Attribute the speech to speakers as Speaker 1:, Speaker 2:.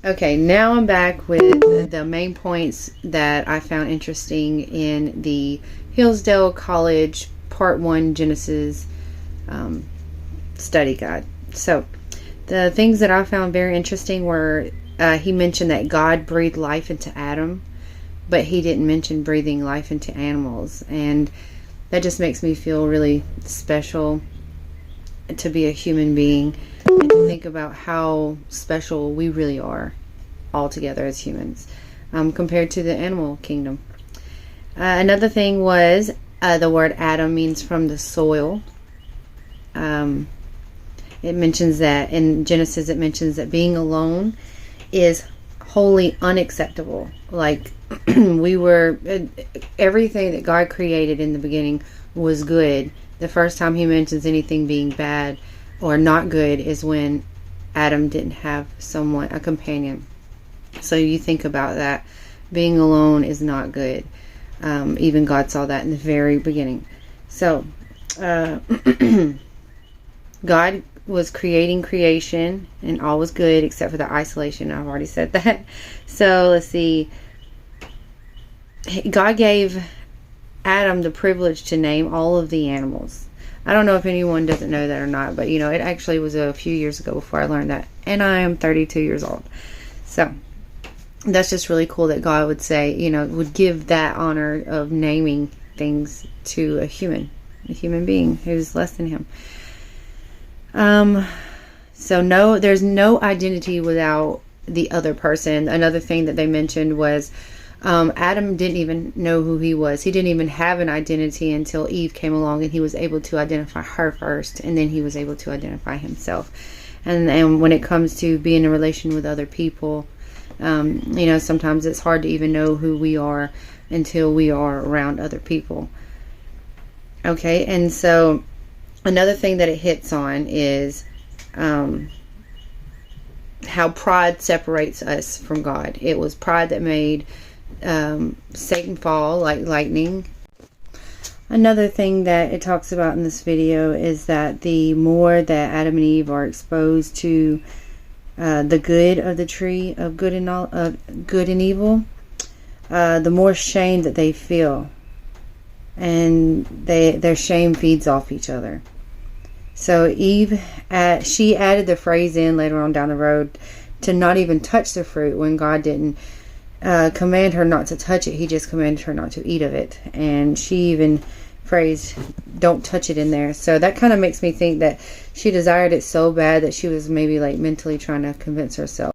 Speaker 1: Okay, now I'm back with the main points that I found interesting in the Hillsdale College Part 1 Genesis study guide. So, the things that I found very interesting were he mentioned that God breathed life into Adam, but he didn't mention breathing life into animals. And that just makes me feel really special to be a human being and to think about how special we really are all together as humans compared to the animal kingdom. Another thing was the word Adam means from the soil. It mentions that in Genesis, it mentions that being alone is wholly unacceptable. Like everything that God created in the beginning was good. The first time he mentions anything being bad or not good is when Adam didn't have a companion. So you think about that. Being alone is not good. Even God saw that in the very beginning. So God was creating creation and all was good except for the isolation. I've already said that. So let's see. God gave Adam the privilege to name all of the animals. I don't know if anyone doesn't know that or not, but it actually was a few years ago before I learned that, and I am 32 years old. So that's just really cool that God would say, would give that honor of naming things to a human being who's less than him. So no, there's no identity without the other person. Another thing that they mentioned was Adam didn't even know who he was. He didn't even have an identity until Eve came along, and he was able to identify her first, and then he was able to identify himself. And when it comes to being in a relation with other people, sometimes it's hard to even know who we are until we are around other people. Okay, and so another thing that it hits on is how pride separates us from God. It was pride that made Satan fall like lightning. Another thing that it talks about in this video is that the more that Adam and Eve are exposed to the good of the tree of good and evil, the more shame that they feel, and their shame feeds off each other. So Eve, she added the phrase in later on down the road to not even touch the fruit when God didn't command her not to touch it. He just commanded her not to eat of it, and she even phrased, "Don't touch it" in there. So that kind of makes me think that she desired it so bad that she was maybe like mentally trying to convince herself.